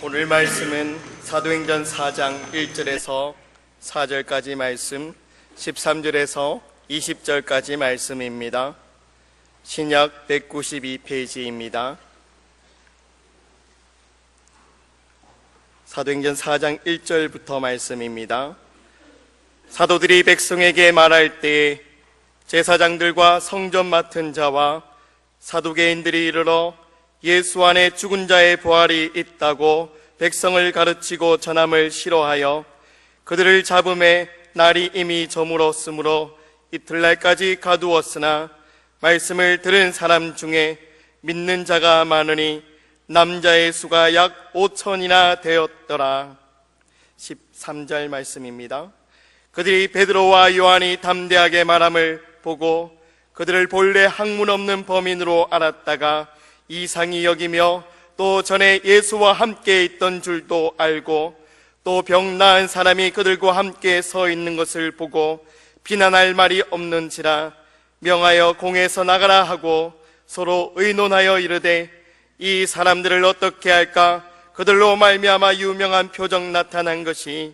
오늘 말씀은 사도행전 4장 1절에서 4절까지 말씀, 13절에서 20절까지 말씀입니다. 신약 192페이지입니다. 사도행전 4장 1절부터 말씀입니다. 사도들이 백성에게 말할 때에 제사장들과 성전 맡은 자와 사두개인들이 이르러 예수 안에 죽은 자의 부활이 있다고 백성을 가르치고 전함을 싫어하여 그들을 잡음에 날이 이미 저물었으므로 이틀날까지 가두었으나 말씀을 들은 사람 중에 믿는 자가 많으니 남자의 수가 약 5천이나 되었더라. 13절 말씀입니다. 그들이 베드로와 요한이 담대하게 말함을 보고 그들을 본래 학문 없는 범인으로 알았다가 이상히 여기며 또 전에 예수와 함께 있던 줄도 알고 또 병 나은 사람이 그들과 함께 서 있는 것을 보고 비난할 말이 없는지라 명하여 공에서 나가라 하고 서로 의논하여 이르되 이 사람들을 어떻게 할까? 그들로 말미암아 유명한 표적 나타난 것이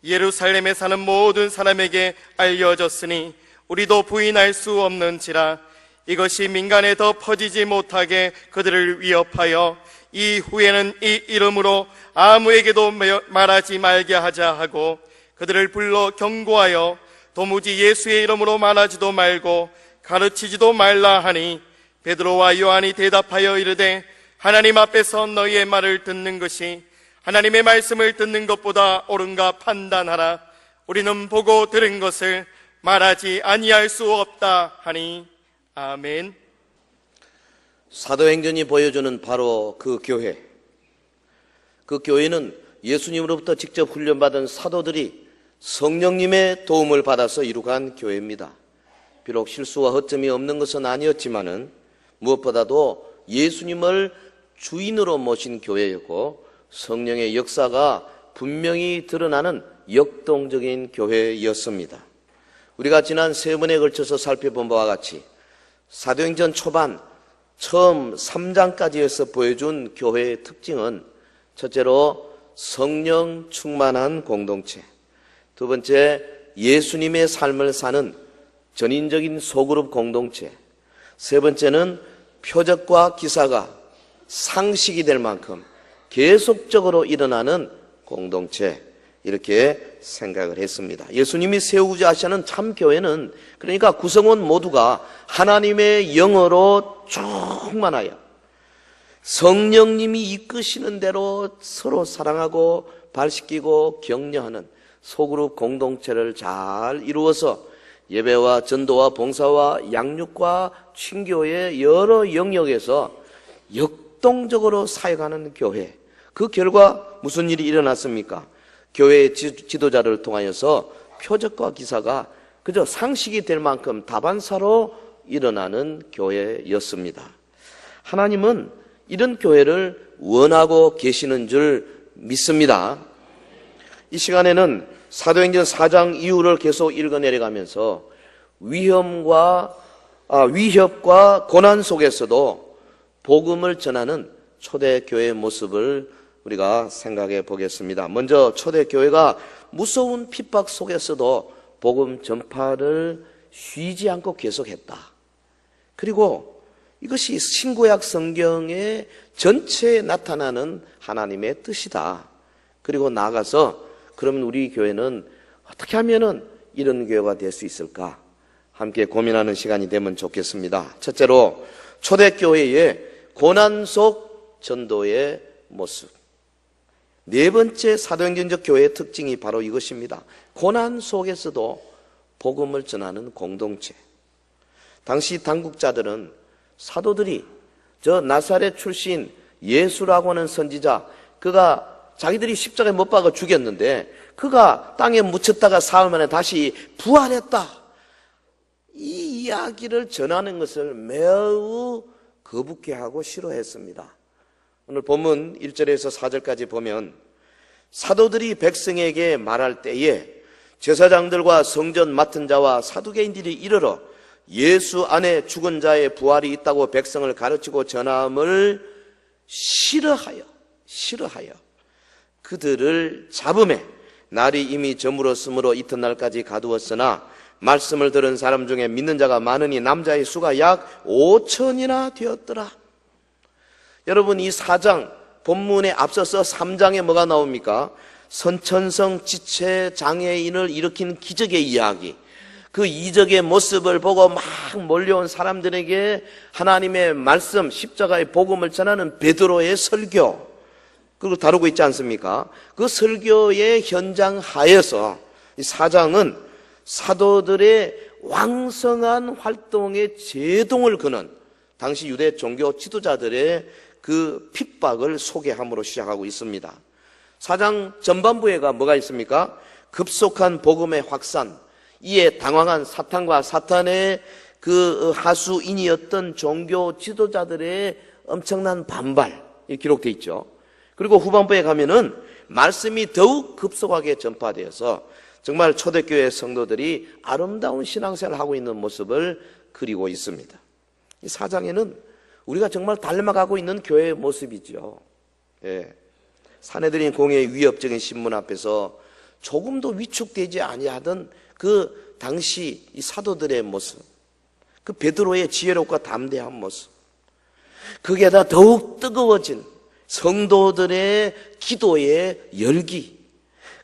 예루살렘에 사는 모든 사람에게 알려졌으니 우리도 부인할 수 없는지라 이것이 민간에 더 퍼지지 못하게 그들을 위협하여 이후에는 이 이름으로 아무에게도 말하지 말게 하자 하고 그들을 불러 경고하여 도무지 예수의 이름으로 말하지도 말고 가르치지도 말라 하니 베드로와 요한이 대답하여 이르되 하나님 앞에서 너희의 말을 듣는 것이 하나님의 말씀을 듣는 것보다 옳은가 판단하라. 우리는 보고 들은 것을 말하지 아니할 수 없다 하니 아멘. 사도행전이 보여주는 바로 그 교회, 그 교회는 예수님으로부터 직접 훈련받은 사도들이 성령님의 도움을 받아서 이루간 교회입니다. 비록 실수와 허점이 없는 것은 아니었지만은 무엇보다도 예수님을 주인으로 모신 교회였고 성령의 역사가 분명히 드러나는 역동적인 교회였습니다. 우리가 지난 3번에 걸쳐서 살펴본 바와 같이 사도행전 초반 처음 3장까지에서 보여준 교회의 특징은 첫째로 성령 충만한 공동체, 두 번째 예수님의 삶을 사는 전인적인 소그룹 공동체, 세 번째는 표적과 기사가 상식이 될 만큼 계속적으로 일어나는 공동체, 이렇게 생각을 했습니다. 예수님이 세우고자 하시는 참 교회는 그러니까 구성원 모두가 하나님의 영으로 충만하여 성령님이 이끄시는 대로 서로 사랑하고 발시키고 격려하는 소그룹 공동체를 잘 이루어서 예배와 전도와 봉사와 양육과 친교의 여러 영역에서 역동적으로 사역하는 교회. 그 결과 무슨 일이 일어났습니까? 교회의 지도자를 통하여서 표적과 기사가 그저 상식이 될 만큼 다반사로 일어나는 교회였습니다. 하나님은 이런 교회를 원하고 계시는 줄 믿습니다. 이 시간에는 사도행전 4장 이후를 계속 읽어내려가면서 위협과 고난 속에서도 복음을 전하는 초대교회의 모습을 우리가 생각해 보겠습니다. 먼저 초대교회가 무서운 핍박 속에서도 복음 전파를 쉬지 않고 계속했다. 그리고 이것이 신구약 성경의 전체에 나타나는 하나님의 뜻이다. 그리고 나아가서 그러면 우리 교회는 어떻게 하면은 이런 교회가 될 수 있을까? 함께 고민하는 시간이 되면 좋겠습니다. 첫째로 초대교회의 고난 속 전도의 모습. 네 번째 사도행전적 교회의 특징이 바로 이것입니다. 고난 속에서도 복음을 전하는 공동체. 당시 당국자들은 사도들이 저 나사렛 출신 예수라고 하는 선지자, 그가 자기들이 십자가에 못 박아 죽였는데 그가 땅에 묻혔다가 사흘 만에 다시 부활했다. 이 이야기를 전하는 것을 매우 거북해하고 싫어했습니다. 오늘 본문 1절에서 4절까지 보면 사도들이 백성에게 말할 때에 제사장들과 성전 맡은 자와 사두개인들이 이르러 예수 안에 죽은 자의 부활이 있다고 백성을 가르치고 전함을 싫어하여 그들을 잡음에 날이 이미 저물었으므로 이튿날까지 가두었으나 말씀을 들은 사람 중에 믿는 자가 많으니 남자의 수가 약 5천이나 되었더라. 여러분, 이 4장 본문에 앞서서 3장에 뭐가 나옵니까? 선천성 지체 장애인을 일으킨 기적의 이야기, 그 이적의 모습을 보고 막 몰려온 사람들에게 하나님의 말씀, 십자가의 복음을 전하는 베드로의 설교, 그걸 다루고 있지 않습니까? 그 설교의 현장 하에서 이 4장은 사도들의 왕성한 활동에 제동을 거는 당시 유대 종교 지도자들의 그 핍박을 소개함으로 시작하고 있습니다. 4장 전반부에가 뭐가 있습니까? 급속한 복음의 확산, 이에 당황한 사탄과 사탄의 그 하수인이었던 종교 지도자들의 엄청난 반발, 기록되어 있죠. 그리고 후반부에 가면은 말씀이 더욱 급속하게 전파되어서 정말 초대교회 성도들이 아름다운 신앙생활을 하고 있는 모습을 그리고 있습니다. 이 4장에는 우리가 정말 닮아가고 있는 교회의 모습이죠. 예. 사내들인 공회의 위협적인 신문 앞에서 조금도 위축되지 아니하던 그 당시 이 사도들의 모습, 그 베드로의 지혜롭고 담대한 모습, 그게 다 더욱 뜨거워진 성도들의 기도의 열기,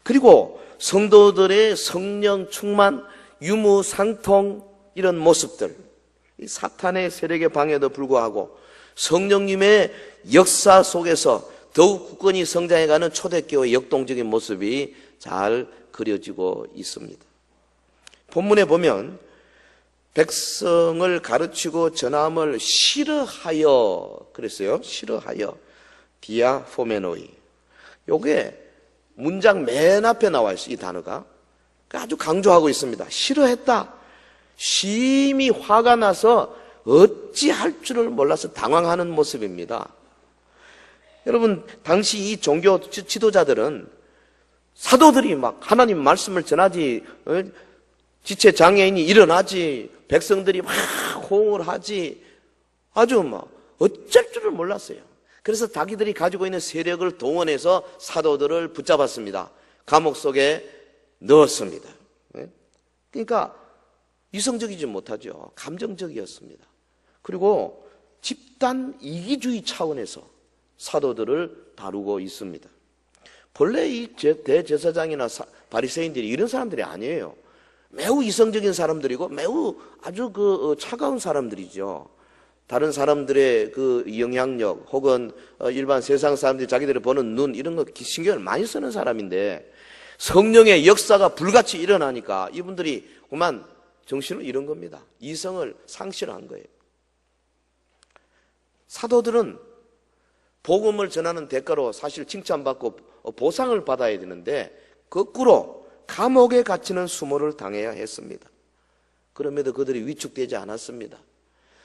그리고 성도들의 성령 충만, 유무상통, 이런 모습들, 이 사탄의 세력의 방해도 불구하고 성령님의 역사 속에서 더욱 굳건히 성장해가는 초대교회의 역동적인 모습이 잘 그려지고 있습니다. 본문에 보면 백성을 가르치고 전함을 싫어하여 그랬어요. 싫어하여. 디아포메노이. 요게 문장 맨 앞에 나와 있어요. 이 단어가. 아주 강조하고 있습니다. 싫어했다. 심히 화가 나서 어찌할 줄을 몰라서 당황하는 모습입니다. 여러분, 당시 이 종교 지도자들은 사도들이 막 하나님 말씀을 전하지, 지체 장애인이 일어나지, 백성들이 막 호응을 하지, 아주 막 어쩔 줄을 몰랐어요. 그래서 자기들이 가지고 있는 세력을 동원해서 사도들을 붙잡았습니다. 감옥 속에 넣었습니다. 그러니까 이성적이지 못하죠. 감정적이었습니다. 그리고 집단 이기주의 차원에서 사도들을 다루고 있습니다. 본래 이 대제사장이나 바리새인들이 이런 사람들이 아니에요. 매우 이성적인 사람들이고 매우 아주 차가운 사람들이죠. 다른 사람들의 그 영향력 혹은 일반 세상 사람들이 자기들이 보는 눈 이런 거 신경을 많이 쓰는 사람인데 성령의 역사가 불같이 일어나니까 이분들이 그만 정신을 잃은 겁니다. 이성을 상실한 거예요. 사도들은 복음을 전하는 대가로 사실 칭찬받고 보상을 받아야 되는데 거꾸로 감옥에 갇히는 수모를 당해야 했습니다. 그럼에도 그들이 위축되지 않았습니다.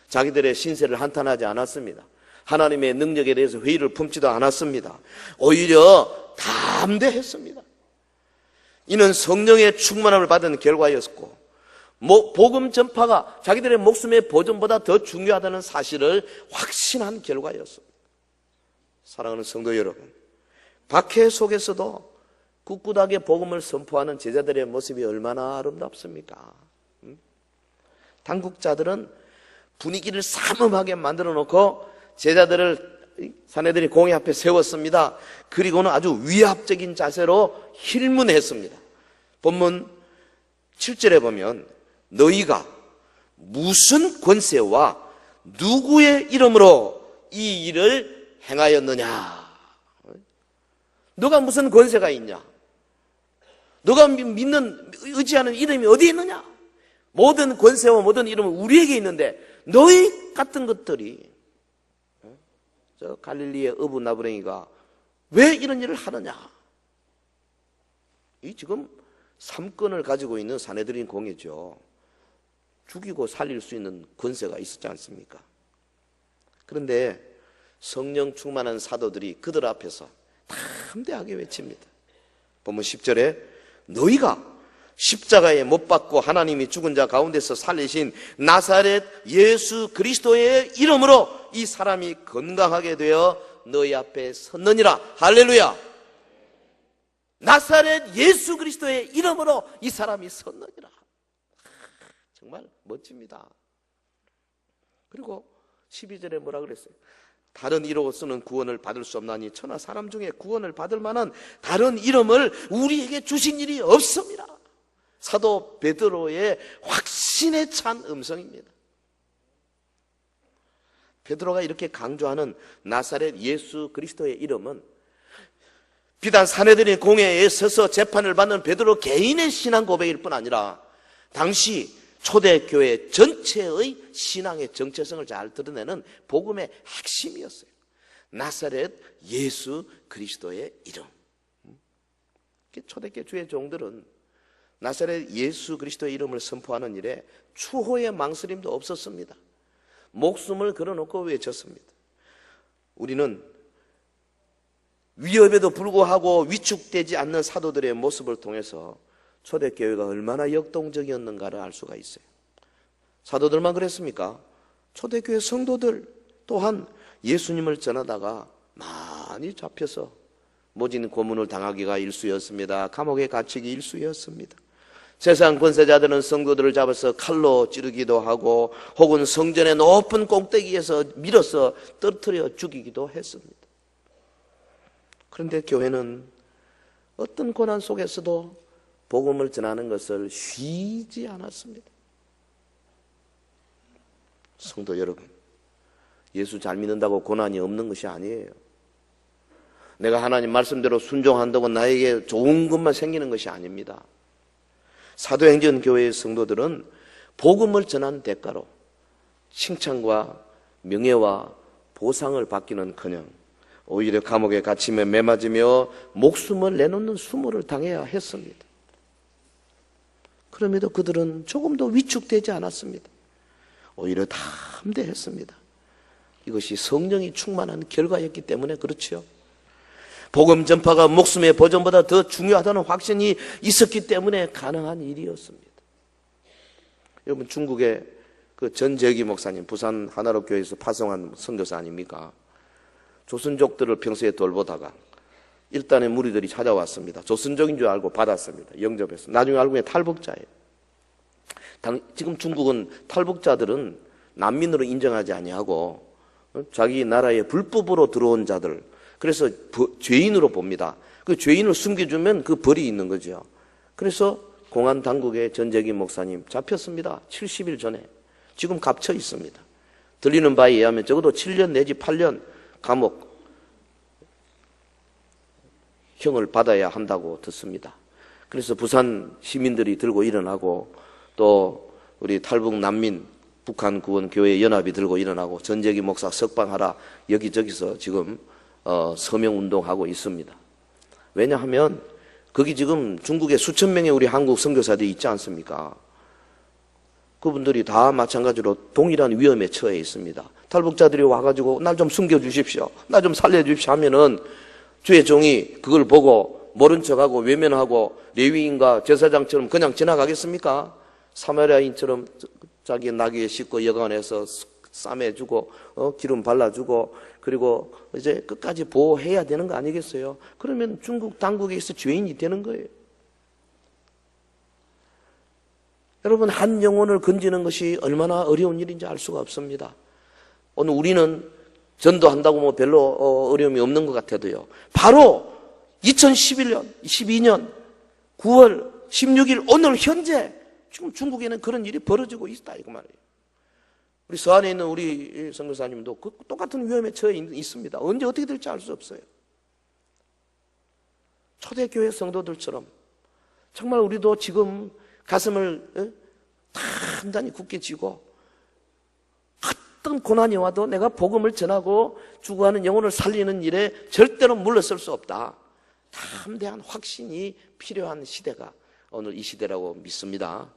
자기들의 신세를 한탄하지 않았습니다. 하나님의 능력에 대해서 회의를 품지도 않았습니다. 오히려 담대했습니다. 이는 성령의 충만함을 받은 결과였고 복음 전파가 자기들의 목숨의 보존보다 더 중요하다는 사실을 확신한 결과였습니다. 사랑하는 성도 여러분, 박해 속에서도 꿋꿋하게 복음을 선포하는 제자들의 모습이 얼마나 아름답습니까? 당국자들은 분위기를 삼엄하게 만들어 놓고 제자들을 사내들이 공회 앞에 세웠습니다. 그리고는 아주 위압적인 자세로 힐문했습니다. 본문 7절에 보면 너희가 무슨 권세와 누구의 이름으로 이 일을 행하였느냐? 너가 무슨 권세가 있냐? 너가 믿는 의지하는 이름이 어디에 있느냐? 모든 권세와 모든 이름은 우리에게 있는데 너희 같은 것들이 저 갈릴리의 어부 나부랭이가 왜 이런 일을 하느냐? 이 지금 3권을 가지고 있는 사내들인 공예죠. 죽이고 살릴 수 있는 권세가 있었지 않습니까? 그런데 성령 충만한 사도들이 그들 앞에서 담대하게 외칩니다. 본문 10절에 너희가 십자가에 못 박고 하나님이 죽은 자 가운데서 살리신 나사렛 예수 그리스도의 이름으로 이 사람이 건강하게 되어 너희 앞에 섰느니라. 할렐루야. 나사렛 예수 그리스도의 이름으로 이 사람이 섰느니라. 정말 멋집니다. 그리고 12절에 뭐라 그랬어요? 다른 이로서는 구원을 받을 수 없나니 천하 사람 중에 구원을 받을 만한 다른 이름을 우리에게 주신 일이 없습니다. 사도 베드로의 확신에 찬 음성입니다. 베드로가 이렇게 강조하는 나사렛 예수 그리스도의 이름은 비단 사내들의 공회에 서서 재판을 받는 베드로 개인의 신앙 고백일 뿐 아니라 당시 초대교회 전체의 신앙의 정체성을 잘 드러내는 복음의 핵심이었어요. 나사렛 예수 그리스도의 이름. 초대교회 주의 종들은 나사렛 예수 그리스도의 이름을 선포하는 일에 추호의 망설임도 없었습니다. 목숨을 걸어놓고 외쳤습니다. 우리는 위협에도 불구하고 위축되지 않는 사도들의 모습을 통해서 초대교회가 얼마나 역동적이었는가를 알 수가 있어요. 사도들만 그랬습니까? 초대교회 성도들 또한 예수님을 전하다가 많이 잡혀서 모진 고문을 당하기가 일쑤였습니다. 감옥에 갇히기 일쑤였습니다. 세상 권세자들은 성도들을 잡아서 칼로 찌르기도 하고 혹은 성전의 높은 꼭대기에서 밀어서 떨어뜨려 죽이기도 했습니다. 그런데 교회는 어떤 고난 속에서도 복음을 전하는 것을 쉬지 않았습니다. 성도 여러분, 예수 잘 믿는다고 고난이 없는 것이 아니에요. 내가 하나님 말씀대로 순종한다고 나에게 좋은 것만 생기는 것이 아닙니다. 사도행전 교회의 성도들은 복음을 전한 대가로 칭찬과 명예와 보상을 받기는커녕 오히려 감옥에 갇히며 매맞으며 목숨을 내놓는 수모를 당해야 했습니다. 그럼에도 그들은 조금도 위축되지 않았습니다. 오히려 담대했습니다. 이것이 성령이 충만한 결과였기 때문에 그렇죠. 복음 전파가 목숨의 보존보다 더 중요하다는 확신이 있었기 때문에 가능한 일이었습니다. 여러분, 중국의 그 전재기 목사님, 부산 하나로 교회에서 파송한 선교사 아닙니까? 조선족들을 평소에 돌보다가 일단의 무리들이 찾아왔습니다. 조선족인 줄 알고 받았습니다. 영접해서. 나중에 알고 보니 탈북자예요. 지금 중국은 탈북자들은 난민으로 인정하지 아니하고 자기 나라에 불법으로 들어온 자들, 그래서 죄인으로 봅니다. 그 죄인을 숨겨주면 그 벌이 있는 거죠. 그래서 공안 당국의 전재기 목사님 잡혔습니다. 70일 전에. 지금 갇혀 있습니다. 들리는 바에 의하면 적어도 7년 내지 8년 감옥 형을 받아야 한다고 듣습니다. 그래서 부산 시민들이 들고 일어나고 또 우리 탈북 난민 북한 구원 교회 연합이 들고 일어나고 전재기 목사 석방하라 여기저기서 지금 서명 운동하고 있습니다. 왜냐하면 거기 지금 중국에 수천 명의 우리 한국 선교사들이 있지 않습니까? 그분들이 다 마찬가지로 동일한 위험에 처해 있습니다. 탈북자들이 와가지고 날 좀 숨겨주십시오, 나 좀 살려주십시오 하면은 주의 종이 그걸 보고 모른 척하고 외면하고 레위인과 제사장처럼 그냥 지나가겠습니까? 사마리아인처럼 자기 나귀에 싣고 여관에서 싸매주고 기름 발라주고 그리고 이제 끝까지 보호해야 되는 거 아니겠어요? 그러면 중국 당국에서 죄인이 되는 거예요. 여러분, 한 영혼을 건지는 것이 얼마나 어려운 일인지 알 수가 없습니다. 오늘 우리는 전도한다고 뭐 별로 어려움이 없는 것 같아도요, 바로 2011년, 12년 9월 16일 오늘 현재 지금 중국에는 그런 일이 벌어지고 있다 이거 말이에요. 우리 서안에 있는 우리 선교사님도 그 똑같은 위험에 처해 있습니다. 언제 어떻게 될지 알 수 없어요. 초대교회 성도들처럼 정말 우리도 지금 가슴을 단단히 굳게 쥐고 어떤 고난이 와도 내가 복음을 전하고 죽어가는 영혼을 살리는 일에 절대로 물러설 수 없다. 담대한 확신이 필요한 시대가 오늘 이 시대라고 믿습니다.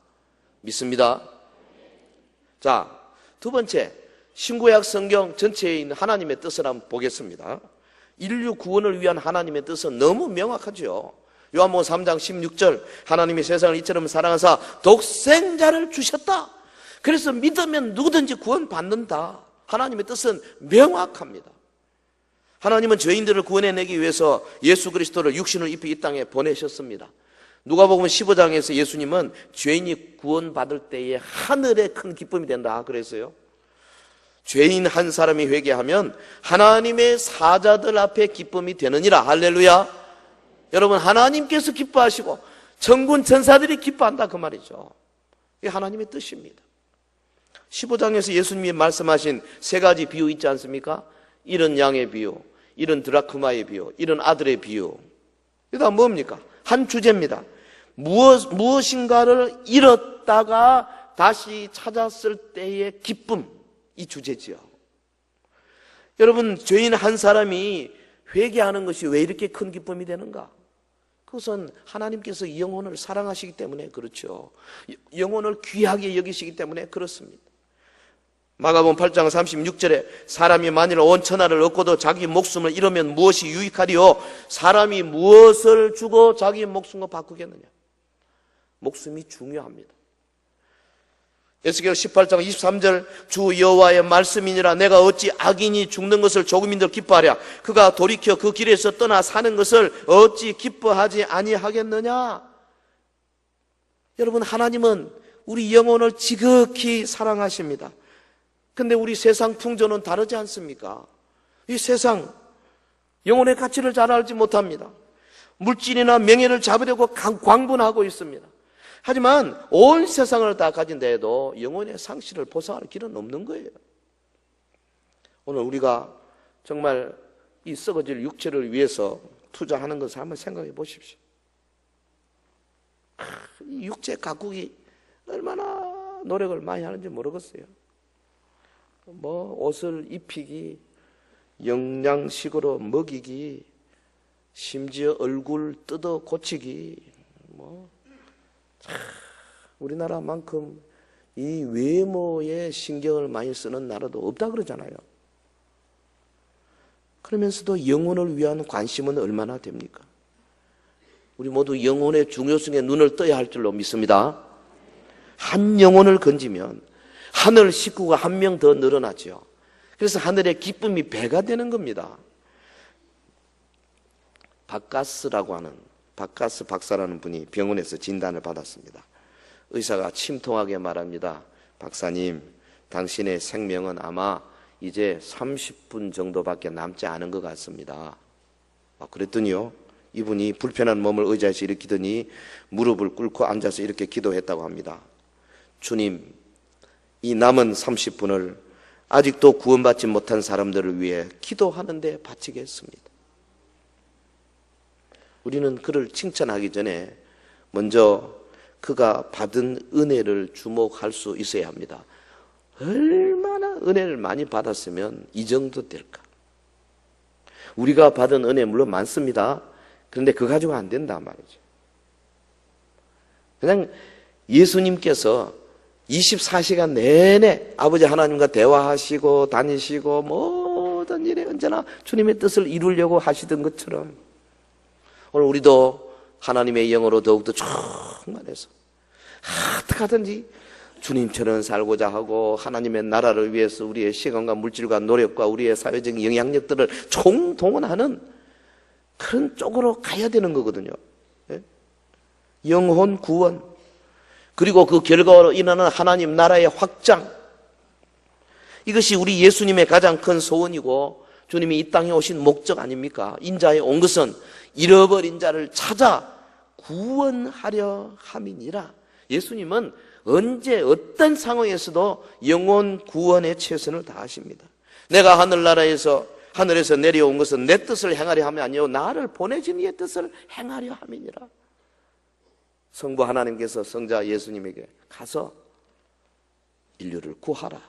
자, 두 번째, 신구약 성경 전체에 있는 하나님의 뜻을 한번 보겠습니다. 인류 구원을 위한 하나님의 뜻은 너무 명확하죠. 요한복음 3장 16절, 하나님이 세상을 이처럼 사랑하사 독생자를 주셨다. 그래서 믿으면 누구든지 구원받는다. 하나님의 뜻은 명확합니다. 하나님은 죄인들을 구원해내기 위해서 예수 그리스도를 육신을 입혀 이 땅에 보내셨습니다. 누가복음 15장에서 예수님은 죄인이 구원받을 때에 하늘의 큰 기쁨이 된다 그랬어요. 죄인 한 사람이 회개하면 하나님의 사자들 앞에 기쁨이 되느니라. 할렐루야. 여러분, 하나님께서 기뻐하시고 천군 천사들이 기뻐한다 그 말이죠. 이게 하나님의 뜻입니다. 15장에서 예수님이 말씀하신 세 가지 비유 있지 않습니까? 이런 양의 비유, 이런 드라크마의 비유, 이런 아들의 비유. 이게 다 뭡니까? 한 주제입니다. 무엇인가를 잃었다가 다시 찾았을 때의 기쁨, 이 주제지요. 여러분, 죄인 한 사람이 회개하는 것이 왜 이렇게 큰 기쁨이 되는가? 그것은 하나님께서 영혼을 사랑하시기 때문에 그렇죠. 영혼을 귀하게 여기시기 때문에 그렇습니다. 마가복음 8장 36절에 사람이 만일 온 천하를 얻고도 자기 목숨을 잃으면 무엇이 유익하리요? 사람이 무엇을 주고 자기 목숨과 바꾸겠느냐? 목숨이 중요합니다. 에스겔 18장 23절 주 여호와의 말씀이니라 내가 어찌 악인이 죽는 것을 조금인들 기뻐하랴 그가 돌이켜 그 길에서 떠나 사는 것을 어찌 기뻐하지 아니하겠느냐. 여러분, 하나님은 우리 영혼을 지극히 사랑하십니다. 근데 우리 세상 풍조는 다르지 않습니까? 이 세상 영혼의 가치를 잘 알지 못합니다. 물질이나 명예를 잡으려고 광분하고 있습니다. 하지만 온 세상을 다 가진다 해도 영혼의 상실을 보상할 길은 없는 거예요. 오늘 우리가 정말 이 썩어질 육체를 위해서 투자하는 것을 한번 생각해 보십시오. 이 육체 가꾸기 얼마나 노력을 많이 하는지 모르겠어요. 옷을 입히기, 영양식으로 먹이기, 심지어 얼굴 뜯어 고치기, 우리나라만큼 이 외모에 신경을 많이 쓰는 나라도 없다 그러잖아요. 그러면서도 영혼을 위한 관심은 얼마나 됩니까? 우리 모두 영혼의 중요성에 눈을 떠야 할 줄로 믿습니다. 한 영혼을 건지면 하늘 식구가 한 명 더 늘어나죠. 그래서 하늘의 기쁨이 배가 되는 겁니다. 바카스라고 하는 바카스 박사라는 분이 병원에서 진단을 받았습니다. 의사가 침통하게 말합니다. 박사님, 당신의 생명은 아마 이제 30분 정도밖에 남지 않은 것 같습니다. 그랬더니요, 이분이 불편한 몸을 의자에서 일으키더니 무릎을 꿇고 앉아서 이렇게 기도했다고 합니다. 주님, 이 남은 30분을 아직도 구원받지 못한 사람들을 위해 기도하는 데 바치겠습니다. 우리는 그를 칭찬하기 전에 먼저 그가 받은 은혜를 주목할 수 있어야 합니다. 얼마나 은혜를 많이 받았으면 이 정도 될까? 우리가 받은 은혜 물론 많습니다. 그런데 그거 가지고 안 된단 말이죠. 그냥 예수님께서 24시간 내내 아버지 하나님과 대화하시고 다니시고 모든 일에 언제나 주님의 뜻을 이루려고 하시던 것처럼 오늘 우리도 하나님의 영으로 더욱더 충만해서 어떻게 하든지 주님처럼 살고자 하고 하나님의 나라를 위해서 우리의 시간과 물질과 노력과 우리의 사회적인 영향력들을 총동원하는 그런 쪽으로 가야 되는 거거든요. 영혼 구원, 그리고 그 결과로 인하는 하나님 나라의 확장, 이것이 우리 예수님의 가장 큰 소원이고 주님이 이 땅에 오신 목적 아닙니까? 인자에 온 것은 잃어버린 자를 찾아 구원하려 함이니라. 예수님은 언제 어떤 상황에서도 영혼 구원에 최선을 다하십니다. 내가 하늘에서 내려온 것은 내 뜻을 행하려 함이 아니요 나를 보내신 이의 뜻을 행하려 함이니라. 성부 하나님께서 성자 예수님에게 가서 인류를 구하라.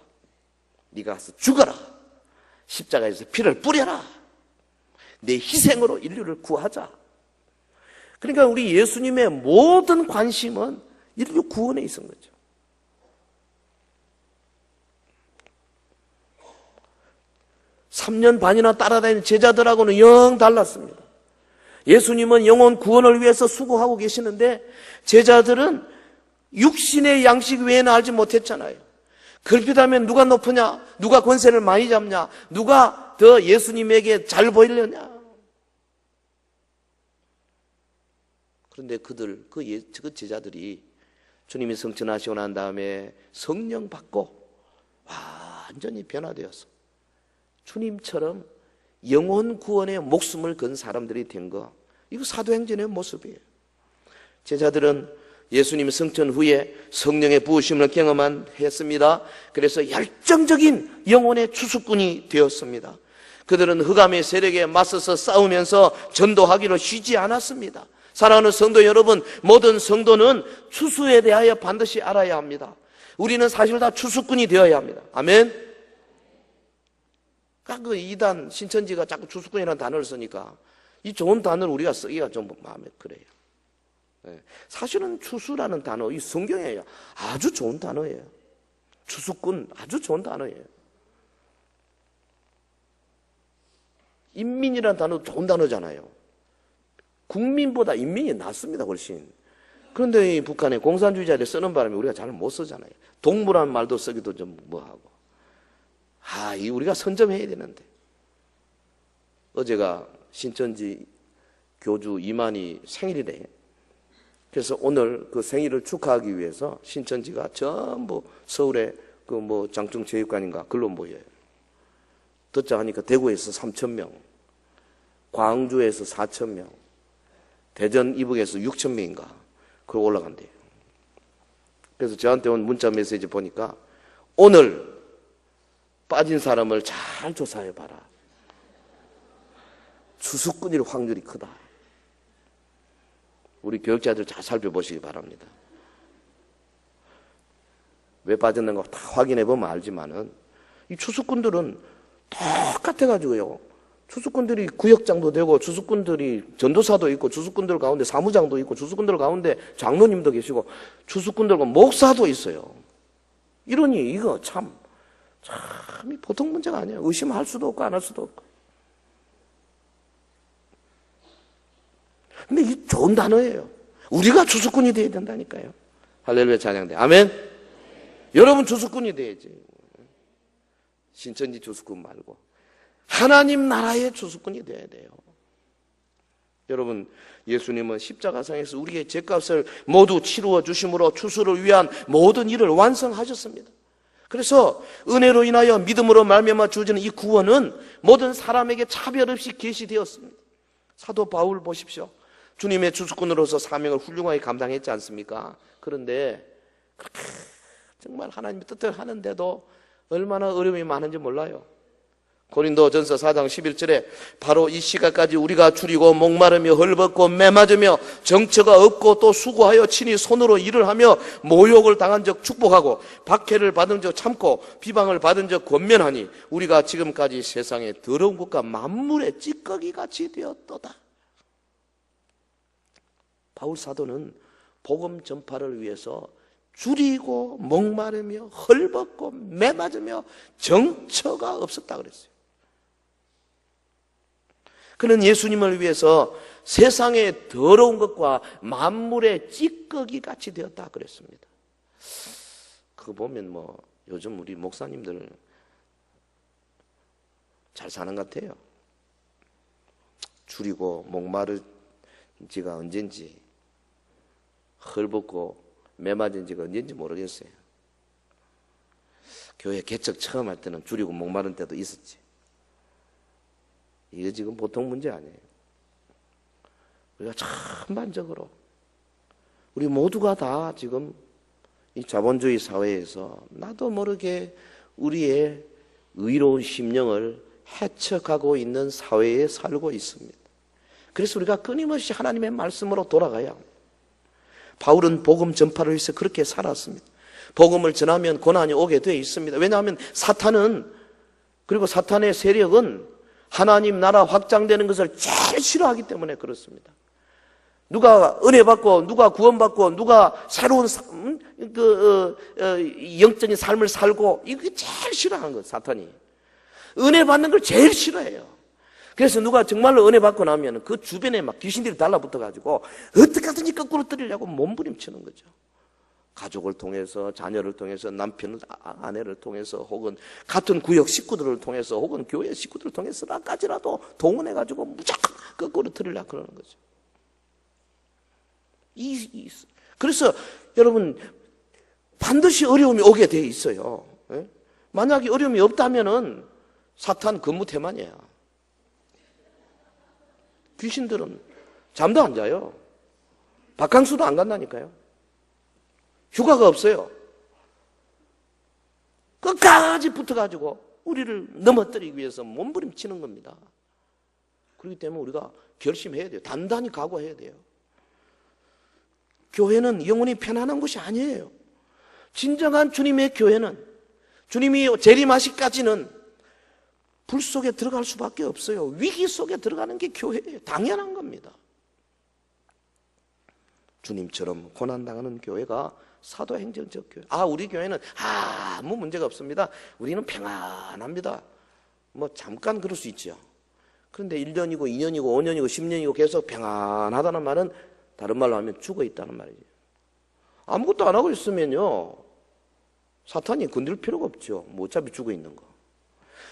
네가 가서 죽어라. 십자가에서 피를 뿌려라. 내 희생으로 인류를 구하자. 그러니까 우리 예수님의 모든 관심은 인류 구원에 있은 거죠. (3년) 반이나 따라다니는 제자들하고는 영 달랐습니다. 예수님은 영혼 구원을 위해서 수고하고 계시는데 제자들은 육신의 양식 외에는 알지 못했잖아요. 그렇다면 누가 높으냐? 누가 권세를 많이 잡냐? 누가 더 예수님에게 잘 보이려냐? 그런데 그 제자들이 주님이 성천하시고 난 다음에 성령 받고 완전히 변화되었어. 주님처럼 영혼 구원에 목숨을 건 사람들이 된 거. 이거 사도행전의 모습이에요. 제자들은 예수님 성천 후에 성령의 부으심을 경험한 했습니다. 그래서 열정적인 영혼의 추수꾼이 되었습니다. 그들은 흑암의 세력에 맞서서 싸우면서 전도하기로 쉬지 않았습니다. 사랑하는 성도 여러분, 모든 성도는 추수에 대하여 반드시 알아야 합니다. 우리는 사실 다 추수꾼이 되어야 합니다. 아멘. 그 이단 신천지가 자꾸 추수꾼이라는 단어를 쓰니까 이 좋은 단어를 우리가 쓰기가 좀 마음에 그래요. 사실은 추수라는 단어, 이 성경에 아주 좋은 단어예요. 추수꾼 아주 좋은 단어예요. 인민이라는 단어 좋은 단어잖아요. 국민보다 인민이 낫습니다, 훨씬. 그런데 이 북한의 공산주의자들 쓰는 바람에 우리가 잘 못 쓰잖아요. 동물한 말도 쓰기도 좀 뭐하고. 이 우리가 선점해야 되는데. 어제가 신천지 교주 이만희 생일이래. 그래서 오늘 그 생일을 축하하기 위해서 신천지가 전부 서울에 장충체육관인가 글로 모여요. 듣자 하니까 대구에서 3,000명, 광주에서 4,000명, 대전 이북에서 6,000명인가 그거 올라간대요. 그래서 저한테 온 문자 메시지 보니까 오늘 빠진 사람을 잘 조사해봐라. 추수꾼일 확률이 크다. 우리 교육자들 잘 살펴보시기 바랍니다. 왜 빠졌는가 다 확인해보면 알지만은 이 추수꾼들은 똑같아가지고요. 추수꾼들이 구역장도 되고 추수꾼들이 전도사도 있고 추수꾼들 가운데 사무장도 있고 추수꾼들 가운데 장로님도 계시고 추수꾼들과 목사도 있어요. 이러니 이거 참 보통 문제가 아니에요. 의심할 수도 없고 안 할 수도 없고. 근데 이 좋은 단어예요. 우리가 추수꾼이 되어야 된다니까요. 할렐루야 찬양대. 아멘. 여러분 추수꾼이 돼야지. 신천지 추수꾼 말고 하나님 나라의 추수꾼이 되어야 돼요. 여러분, 예수님은 십자가상에서 우리의 죄값을 모두 치루어 주심으로 추수를 위한 모든 일을 완성하셨습니다. 그래서 은혜로 인하여 믿음으로 말미암아 주어지는 이 구원은 모든 사람에게 차별 없이 계시되었습니다. 사도 바울 보십시오. 주님의 추수꾼으로서 사명을 훌륭하게 감당했지 않습니까? 그런데 그렇게 정말 하나님의 뜻을 하는데도 얼마나 어려움이 많은지 몰라요. 고린도전서 4장 11절에 바로 이 시각까지 우리가 줄이고 목마르며 헐벗고 매맞으며 정처가 없고 또 수고하여 친히 손으로 일을 하며 모욕을 당한 적 축복하고 박해를 받은 적 참고 비방을 받은 적 권면하니 우리가 지금까지 세상에 더러운 것과 만물의 찌꺼기같이 되었도다. 바울 사도는 복음 전파를 위해서 줄이고 목마르며 헐벗고 매맞으며 정처가 없었다 그랬어요. 그는 예수님을 위해서 세상의 더러운 것과 만물의 찌꺼기 같이 되었다 그랬습니다. 그거 보면 요즘 우리 목사님들 잘 사는 것 같아요. 줄이고 목마른 지가 언젠지 헐벗고 매맞은 지가 언젠지 모르겠어요. 교회 개척 처음 할 때는 줄이고 목마른 때도 있었지. 이게 지금 보통 문제 아니에요. 우리가 전반적으로 우리 모두가 다 지금 이 자본주의 사회에서 나도 모르게 우리의 의로운 심령을 해쳐가고 있는 사회에 살고 있습니다. 그래서 우리가 끊임없이 하나님의 말씀으로 돌아가야 합니다. 바울은 복음 전파를 위해서 그렇게 살았습니다. 복음을 전하면 고난이 오게 되어 있습니다. 왜냐하면 사탄은, 그리고 사탄의 세력은 하나님 나라 확장되는 것을 제일 싫어하기 때문에 그렇습니다. 누가 은혜 받고 누가 구원받고 누가 새로운 영적인 삶을 살고 이게 제일 싫어하는 거예요. 사탄이 은혜 받는 걸 제일 싫어해요. 그래서 누가 정말로 은혜 받고 나면 그 주변에 막 귀신들이 달라붙어 가지고 어떻게 하든지 거꾸로 때리려고 몸부림치는 거죠. 가족을 통해서, 자녀를 통해서, 남편, 아내를 통해서, 혹은 같은 구역 식구들을 통해서, 혹은 교회 식구들을 통해서까지라도 동원해가지고 무조건 거꾸로 틀으려고 그러는 거죠. 그래서 여러분, 반드시 어려움이 오게 돼 있어요. 만약에 어려움이 없다면은 사탄 근무 태만이야. 귀신들은 잠도 안 자요. 바캉스도 안 간다니까요. 휴가가 없어요. 끝까지 붙어가지고 우리를 넘어뜨리기 위해서 몸부림치는 겁니다. 그렇기 때문에 우리가 결심해야 돼요. 단단히 각오해야 돼요. 교회는 영원히 편안한 곳이 아니에요. 진정한 주님의 교회는, 주님이 재림하시기까지는 불 속에 들어갈 수밖에 없어요. 위기 속에 들어가는 게 교회예요. 당연한 겁니다. 주님처럼 고난당하는 교회가 사도행전적 교회. 우리 교회는 아무 문제가 없습니다. 우리는 평안합니다. 뭐 잠깐 그럴 수 있죠. 그런데 1년이고 2년이고 5년이고 10년이고 계속 평안하다는 말은 다른 말로 하면 죽어 있다는 말이죠. 아무것도 안 하고 있으면요, 사탄이 건들 필요가 없죠. 뭐 어차피 죽어 있는 거.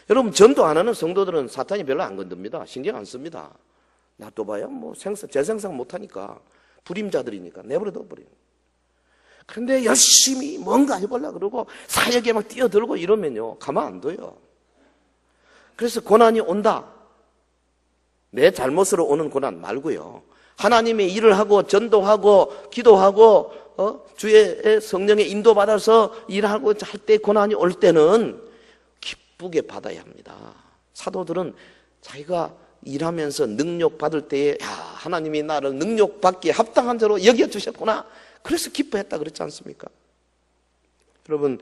여러분, 전도 안 하는 성도들은 사탄이 별로 안 건듭니다. 신경 안 씁니다. 놔둬봐야 뭐 재생산 못하니까, 불임자들이니까 내버려 둬버려요. 그런데 열심히 뭔가 해보려고 그러고 사역에 막 뛰어들고 이러면요, 가만 안 둬요. 그래서 고난이 온다. 내 잘못으로 오는 고난 말고요, 하나님의 일을 하고 전도하고 기도하고 주의 성령의 인도받아서 일하고 할 때 고난이 올 때는 기쁘게 받아야 합니다. 사도들은 자기가 일하면서 능력받을 때에 하나님이 나를 능력받기에 합당한 자로 여겨주셨구나, 그래서 기뻐했다 그랬지 않습니까? 여러분,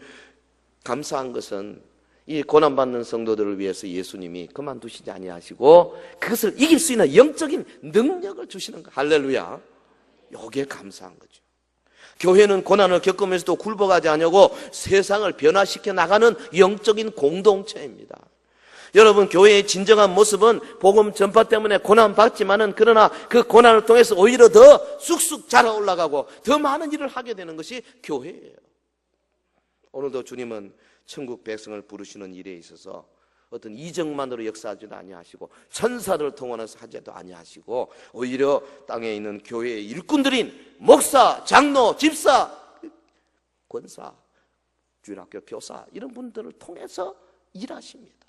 감사한 것은 이 고난받는 성도들을 위해서 예수님이 그만두시지 아니하시고 그것을 이길 수 있는 영적인 능력을 주시는 거. 할렐루야. 이게 감사한 거죠. 교회는 고난을 겪으면서도 굴복하지 않냐고 세상을 변화시켜 나가는 영적인 공동체입니다. 여러분, 교회의 진정한 모습은 복음 전파 때문에 고난받지만은, 그러나 그 고난을 통해서 오히려 더 쑥쑥 자라 올라가고 더 많은 일을 하게 되는 것이 교회예요. 오늘도 주님은 천국 백성을 부르시는 일에 있어서 어떤 이적만으로 역사하지도 아니하시고 천사를 통원해서 하지도 아니하시고 오히려 땅에 있는 교회의 일꾼들인 목사, 장로, 집사, 권사, 주일학교 교사, 이런 분들을 통해서 일하십니다.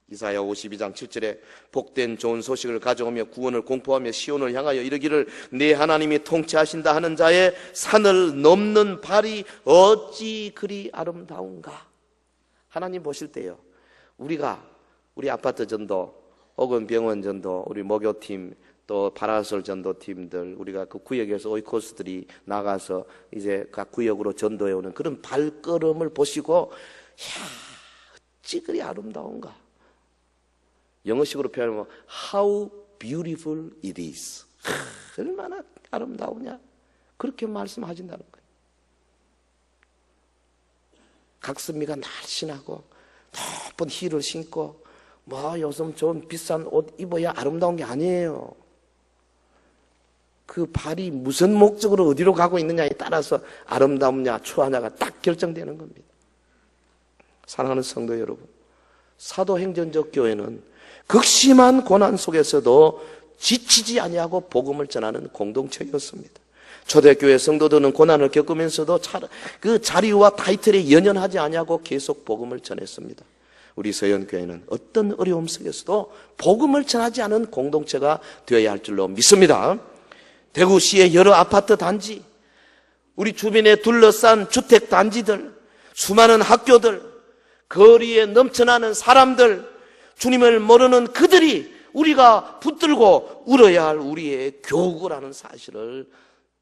이사야 52장 7절에 복된 좋은 소식을 가져오며 구원을 공포하며 시온을 향하여 이르기를 네 하나님이 통치하신다 하는 자의 산을 넘는 발이 어찌 그리 아름다운가. 하나님 보실 때요, 우리 아파트 전도 혹은 병원 전도, 우리 목요팀, 또 파라솔 전도팀들, 우리가 그 구역에서 오이코스들이 나가서 이제 각 구역으로 전도해 오는 그런 발걸음을 보시고 어찌 그리 아름다운가. 영어식으로 표현하면 How beautiful it is. 얼마나 아름다우냐, 그렇게 말씀하신다는 거예요. 각선미가 날씬하고 높은 힐을 신고 뭐 요즘 좋은 비싼 옷 입어야 아름다운 게 아니에요. 그 발이 무슨 목적으로 어디로 가고 있느냐에 따라서 아름다우냐 추하냐가 딱 결정되는 겁니다. 사랑하는 성도 여러분, 사도행전적 교회는 극심한 고난 속에서도 지치지 아니하고 복음을 전하는 공동체였습니다. 초대교회 성도들은 고난을 겪으면서도 그 자리와 타이틀에 연연하지 아니하고 계속 복음을 전했습니다. 우리 서연교회는 어떤 어려움 속에서도 복음을 전하지 않은 공동체가 되어야 할 줄로 믿습니다. 대구시의 여러 아파트 단지, 우리 주변에 둘러싼 주택 단지들, 수많은 학교들, 거리에 넘쳐나는 사람들, 주님을 모르는 그들이 우리가 붙들고 울어야 할 우리의 교구라는 사실을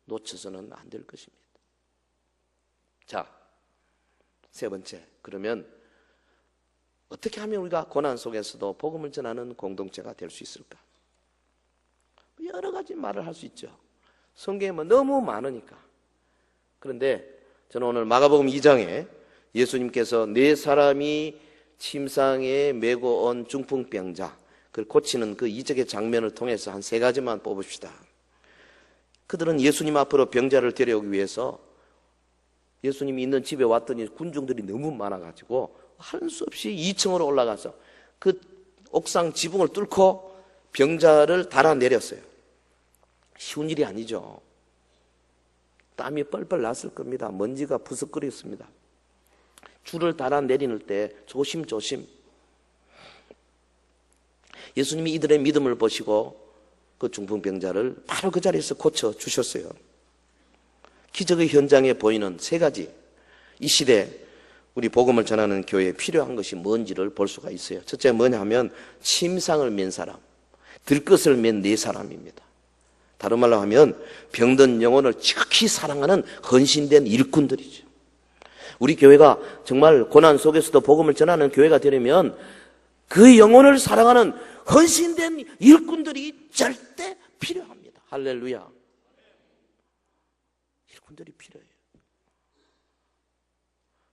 놓쳐서는 안 될 것입니다. 자, 세 번째, 그러면 어떻게 하면 우리가 고난 속에서도 복음을 전하는 공동체가 될 수 있을까? 여러 가지 말을 할 수 있죠. 성경에 뭐 너무 많으니까. 그런데 저는 오늘 마가복음 2장에 예수님께서 네 사람이 침상에 메고 온 중풍병자, 그걸 고치는 그 이적의 장면을 통해서 한 세 가지만 뽑읍시다. 그들은 예수님 앞으로 병자를 데려오기 위해서 예수님이 있는 집에 왔더니 군중들이 너무 많아가지고 할 수 없이 2층으로 올라가서 그 옥상 지붕을 뚫고 병자를 달아내렸어요. 쉬운 일이 아니죠. 땀이 뻘뻘 났을 겁니다. 먼지가 부스거렸습니다. 줄을 달아내리는 때 조심조심 예수님이 이들의 믿음을 보시고 그 중풍병자를 바로 그 자리에서 고쳐주셨어요. 기적의 현장에 보이는 세 가지, 이 시대 우리 복음을 전하는 교회에 필요한 것이 뭔지를 볼 수가 있어요. 첫째 뭐냐 하면 침상을 맨 사람, 들것을 맨 네 사람입니다. 다른 말로 하면 병든 영혼을 지극히 사랑하는 헌신된 일꾼들이죠. 우리 교회가 정말 고난 속에서도 복음을 전하는 교회가 되려면 그 영혼을 사랑하는 헌신된 일꾼들이 절대 필요합니다. 할렐루야. 일꾼들이 필요해요.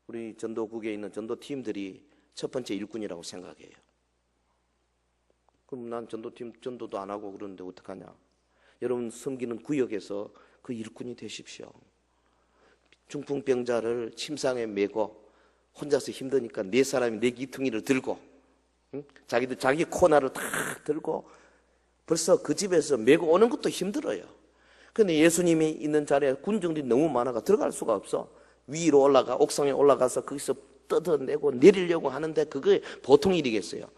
우리 전도국에 있는 전도팀들이 첫 번째 일꾼이라고 생각해요. 그럼 난 전도팀 전도도 안 하고 그러는데 어떡하냐? 여러분 섬기는 구역에서 그 일꾼이 되십시오. 중풍병자를 침상에 메고 혼자서 힘드니까 네 사람이 네 기퉁이를 들고, 응? 자기도 자기 코나를 다 들고 벌써 그 집에서 메고 오는 것도 힘들어요. 그런데 예수님이 있는 자리에 군중들이 너무 많아가 들어갈 수가 없어. 위로 올라가 옥상에 올라가서 거기서 뜯어내고 내리려고 하는데 그게 보통 일이겠어요.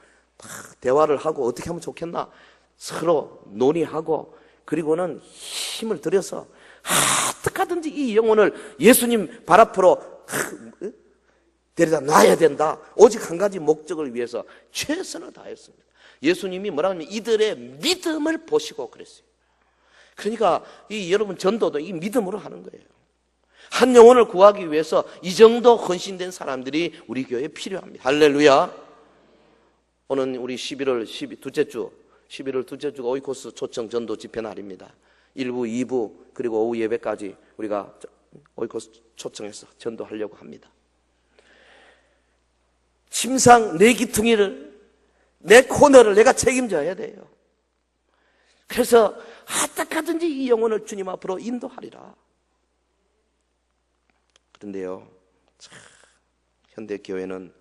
대화를 하고 어떻게 하면 좋겠나 서로 논의하고 그리고는 힘을 들여서 어떻게든지 이 영혼을 예수님 발 앞으로 데려다 놔야 된다. 오직 한 가지 목적을 위해서 최선을 다했습니다. 예수님이 뭐라 하면 이들의 믿음을 보시고 그랬어요. 그러니까 이 여러분 전도도 이 믿음으로 하는 거예요. 한 영혼을 구하기 위해서 이 정도 헌신된 사람들이 우리 교회에 필요합니다. 할렐루야. 오늘 우리 11월 둘째 주가 오이코스 초청 전도 집회 날입니다. 1부, 2부 그리고 오후 예배까지 우리가 오이코스 초청해서 전도하려고 합니다. 침상 내 기퉁이를 내 코너를 내가 책임져야 돼요. 그래서 어떻게든지 이 영혼을 주님 앞으로 인도하리라. 그런데요, 현대 교회는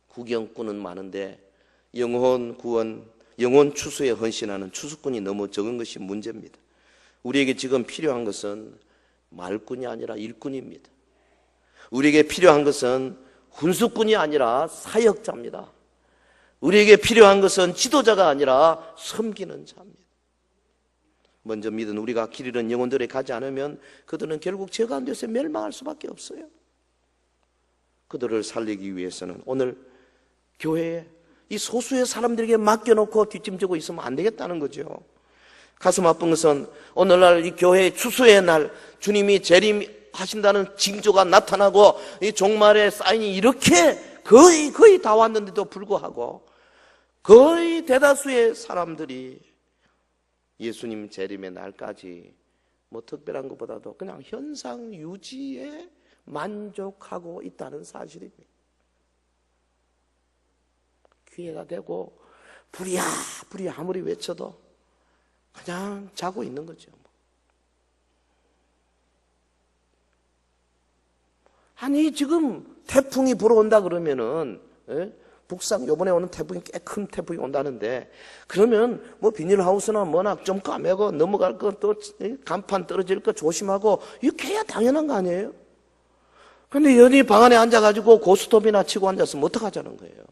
구경꾼은 많은데 영혼 구원, 영혼 추수에 헌신하는 추수꾼이 너무 적은 것이 문제입니다. 우리에게 지금 필요한 것은 말꾼이 아니라 일꾼입니다. 우리에게 필요한 것은 훈수꾼이 아니라 사역자입니다. 우리에게 필요한 것은 지도자가 아니라 섬기는 자입니다. 먼저 믿은 우리가 길 잃은 영혼들에 가지 않으면 그들은 결국 저 가운데서 멸망할 수밖에 없어요. 그들을 살리기 위해서는 오늘 교회에 이 소수의 사람들에게 맡겨놓고 뒷짐지고 있으면 안 되겠다는 거죠. 가슴 아픈 것은 오늘날 이 교회의 추수의 날 주님이 재림하신다는 징조가 나타나고 이 종말의 사인이 이렇게 거의 다 왔는데도 불구하고 거의 대다수의 사람들이 예수님 재림의 날까지 뭐 특별한 것보다도 그냥 현상 유지에 만족하고 있다는 사실입니다. 기회가 되고 부랴 아무리 외쳐도 그냥 자고 있는 거죠. 아니 지금 태풍이 불어온다 그러면은 북상 요번에 오는 태풍이 꽤 큰 태풍이 온다는데 그러면 뭐 비닐하우스나 뭐나 좀 까매고 넘어갈 거 또 간판 떨어질 거 조심하고 이렇게 해야 당연한 거 아니에요? 근데 연히 방 안에 앉아가지고 고스톱이나 치고 앉았으면 어떡하자는 거예요?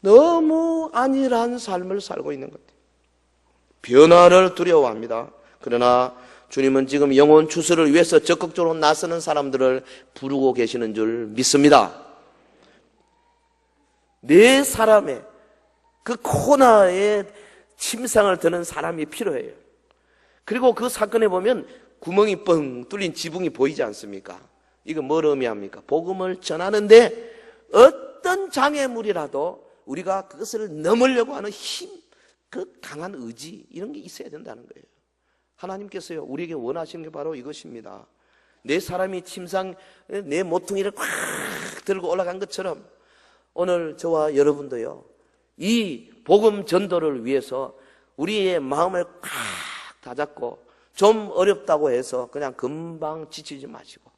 너무 안일한 삶을 살고 있는 것 같아요. 변화를 두려워합니다. 그러나 주님은 지금 영혼 추수를 위해서 적극적으로 나서는 사람들을 부르고 계시는 줄 믿습니다. 네 사람의 그 코너에 침상을 드는 사람이 필요해요. 그리고 그 사건에 보면 구멍이 뻥 뚫린 지붕이 보이지 않습니까? 이거 뭘 의미합니까? 복음을 전하는데 어떤 장애물이라도 우리가 그것을 넘으려고 하는 힘, 그 강한 의지 이런 게 있어야 된다는 거예요. 하나님께서요 우리에게 원하시는 게 바로 이것입니다. 내 사람이 침상 내 모퉁이를 꽉 들고 올라간 것처럼 오늘 저와 여러분도요 이 복음 전도를 위해서 우리의 마음을 꽉 다 잡고 좀 어렵다고 해서 그냥 금방 지치지 마시고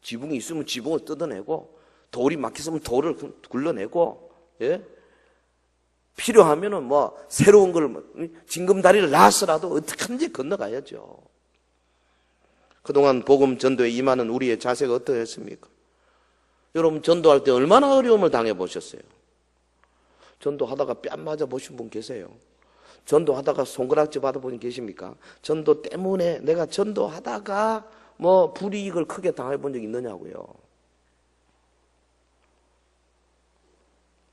지붕이 있으면 지붕을 뜯어내고 돌이 막혔으면 돌을 굴러내고 예? 필요하면은 뭐 새로운 걸 징검다리를 놨으라도 어떻게든지 건너가야죠. 그동안 복음 전도에 임하는 우리의 자세가 어떠했습니까? 여러분 전도할 때 얼마나 어려움을 당해보셨어요? 전도하다가 뺨 맞아 보신 분 계세요? 전도하다가 손가락질 받아본 분 계십니까? 전도 때문에 내가 전도하다가 뭐 불이익을 크게 당해본 적 있느냐고요.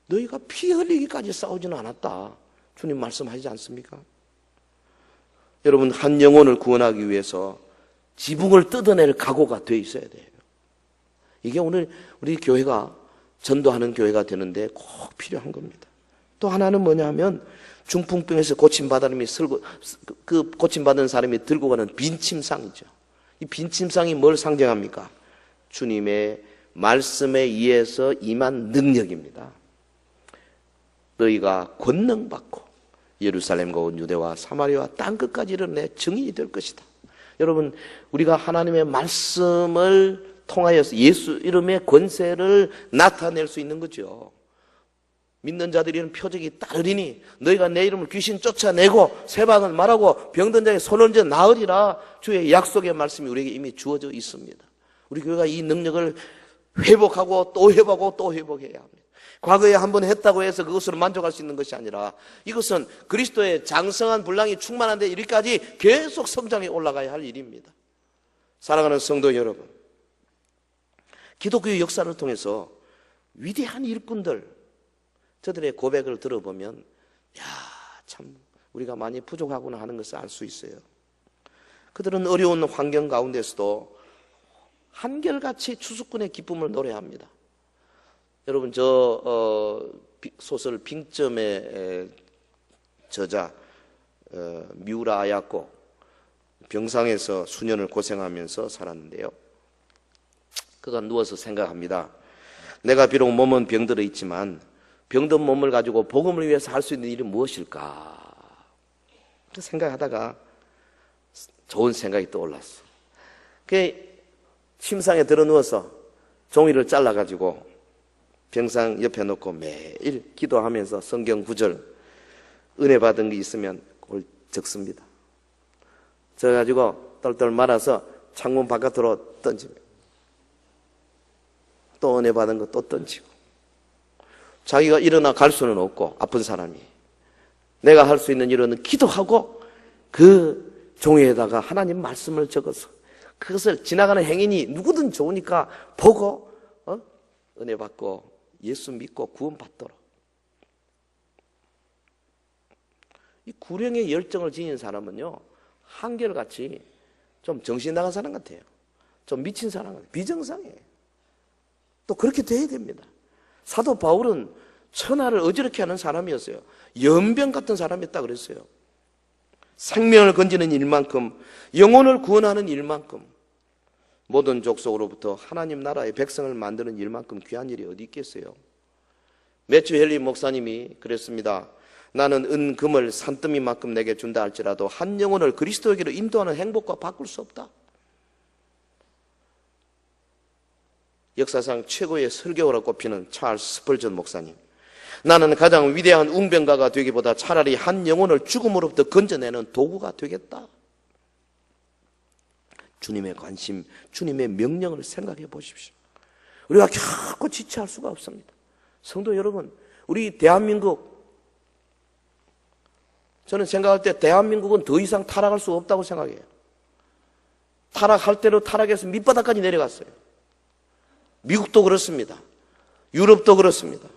너희가 피 흘리기까지 싸우지는 않았다. 주님 말씀하시지 않습니까? 여러분 한 영혼을 구원하기 위해서 지붕을 뜯어낼 각오가 돼 있어야 돼요. 이게 오늘 우리 교회가 전도하는 교회가 되는데 꼭 필요한 겁니다. 또 하나는 뭐냐면 중풍병에서 고침받은 사람이 들고 가는 빈침상이죠. 이 빈침상이 뭘 상징합니까? 주님의 말씀에 의해서 임한 능력입니다. 너희가 권능받고 예루살렘과 온 유대와 사마리아와 땅끝까지 이르러 증인이 될 것이다. 여러분 우리가 하나님의 말씀을 통하여서 예수 이름의 권세를 나타낼 수 있는 거죠. 믿는 자들이 이런 표적이 따르리니 너희가 내 이름을 귀신 쫓아내고 세방을 말하고 병든 자의 손을 얹어 나으리라. 주의 약속의 말씀이 우리에게 이미 주어져 있습니다. 우리 교회가 이 능력을 회복하고 또 회복하고 또 회복해야 합니다. 과거에 한번 했다고 해서 그것으로 만족할 수 있는 것이 아니라 이것은 그리스도의 장성한 분량이 충만한데 이리까지 계속 성장해 올라가야 할 일입니다. 사랑하는 성도 여러분, 기독교의 역사를 통해서 위대한 일꾼들 저들의 고백을 들어보면 참 우리가 많이 부족하구나 하는 것을 알 수 있어요. 그들은 어려운 환경 가운데서도 한결같이 추수꾼의 기쁨을 노래합니다. 여러분 소설 빙점의 저자 미우라 아야코 병상에서 수년을 고생하면서 살았는데요. 그가 누워서 생각합니다. 내가 비록 몸은 병들어 있지만 병든 몸을 가지고 복음을 위해서 할 수 있는 일이 무엇일까? 생각하다가 좋은 생각이 떠올랐어. 그 침상에 들어 누워서 종이를 잘라가지고 병상 옆에 놓고 매일 기도하면서 성경 구절 은혜 받은 게 있으면 그걸 적습니다. 적어가지고 똘똘 말아서 창문 바깥으로 던집니다. 또 은혜 받은 거 또 던지고. 자기가 일어나 갈 수는 없고 아픈 사람이 내가 할 수 있는 일은 기도하고 그 종이에다가 하나님 말씀을 적어서 그것을 지나가는 행인이 누구든 좋으니까 보고 은혜 받고 예수 믿고 구원받도록. 이 구령의 열정을 지닌 사람은요 한결같이 좀 정신 나간 사람 같아요. 좀 미친 사람 같아요. 비정상이에요. 또 그렇게 돼야 됩니다. 사도 바울은 천하를 어지럽게 하는 사람이었어요. 연병 같은 사람이었다 그랬어요. 생명을 건지는 일만큼 영혼을 구원하는 일만큼 모든 족속으로부터 하나님 나라의 백성을 만드는 일만큼 귀한 일이 어디 있겠어요. 매튜 헨리 목사님이 그랬습니다. 나는 은, 금을 산더미만큼 내게 준다 할지라도 한 영혼을 그리스도에게로 인도하는 행복과 바꿀 수 없다. 역사상 최고의 설교가로 꼽히는 찰스 스펄전 목사님. 나는 가장 위대한 웅변가가 되기보다 차라리 한 영혼을 죽음으로부터 건져내는 도구가 되겠다. 주님의 관심, 주님의 명령을 생각해 보십시오. 우리가 결코 지체할 수가 없습니다. 성도 여러분, 우리 대한민국, 저는 생각할 때 대한민국은 더 이상 타락할 수 없다고 생각해요. 타락할 대로 타락해서 밑바닥까지 내려갔어요. 미국도 그렇습니다. 유럽도 그렇습니다.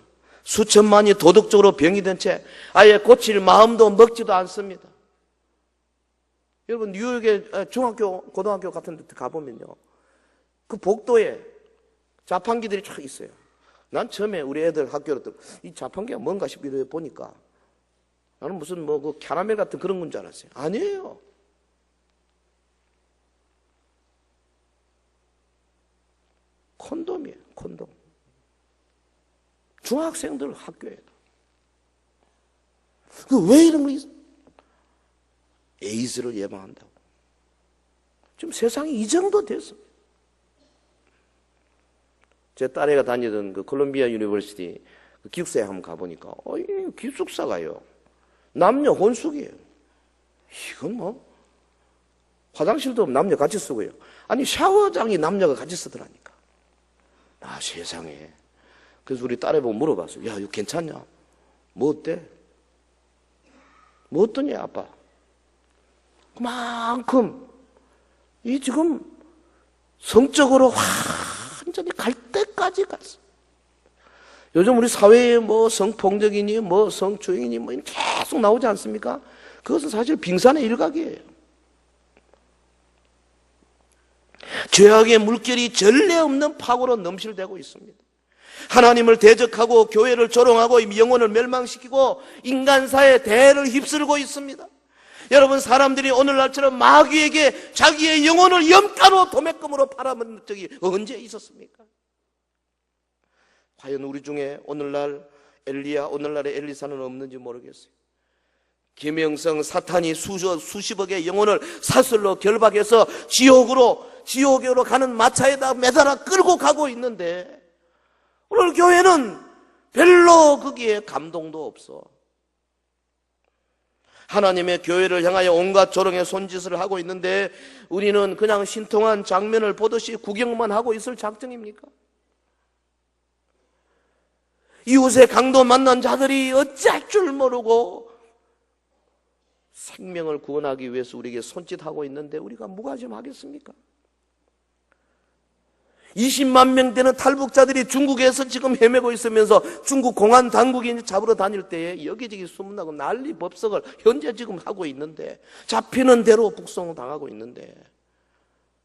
수천만이 도덕적으로 병이 든 채 아예 고칠 마음도 먹지도 않습니다. 여러분 뉴욕의 중학교, 고등학교 같은 데 가보면요, 그 복도에 자판기들이 쫙 있어요. 난 처음에 우리 애들 학교로 이 자판기가 뭔가 싶기도 보니까 나는 무슨 뭐 그 캐러멜 같은 그런 건 줄 알았어요. 아니에요. 콘돔이에요. 콘돔. 중학생들 학교에. 왜 이런 거 있어? 에이즈를 예방한다고. 지금 세상이 이 정도 됐습니다. 제 딸애가 다니던 그 콜롬비아 유니버시티 그 기숙사에 한번 가보니까 이 기숙사가요 남녀 혼숙이에요. 이건 뭐 화장실도 남녀 같이 쓰고요. 아니 샤워장이 남녀가 같이 쓰더라니까. 아 세상에. 그래서 우리 딸애 보고 물어봤어요. 야 이거 괜찮냐? 뭐 어때? 뭐 어떠냐 아빠? 그만큼 이 지금 성적으로 완전히 갈 때까지 갔어. 요즘 우리 사회에 뭐 성폭력이니 뭐 성추행이니 뭐 계속 나오지 않습니까? 그것은 사실 빙산의 일각이에요. 죄악의 물결이 전례 없는 파고로 넘실대고 있습니다. 하나님을 대적하고 교회를 조롱하고 영혼을 멸망시키고 인간사의 대를 휩쓸고 있습니다. 여러분 사람들이 오늘날처럼 마귀에게 자기의 영혼을 염가로 도매금으로 팔아먹는 적이 언제 있었습니까? 과연 우리 중에 오늘날의 엘리사는 없는지 모르겠어요. 김영성 사탄이 수십억의 영혼을 사슬로 결박해서 지옥으로 가는 마차에다 매달아 끌고 가고 있는데 오늘 교회는 별로 거기에 감동도 없어. 하나님의 교회를 향하여 온갖 조롱의 손짓을 하고 있는데 우리는 그냥 신통한 장면을 보듯이 구경만 하고 있을 작정입니까? 이웃의 강도 만난 자들이 어찌할 줄 모르고 생명을 구원하기 위해서 우리에게 손짓하고 있는데 우리가 무관심하겠습니까? 20만 명 되는 탈북자들이 중국에서 지금 헤매고 있으면서 중국 공안 당국이 잡으러 다닐 때에 여기저기 소문나고 난리 법석을 현재 지금 하고 있는데 잡히는 대로 북송당하고 있는데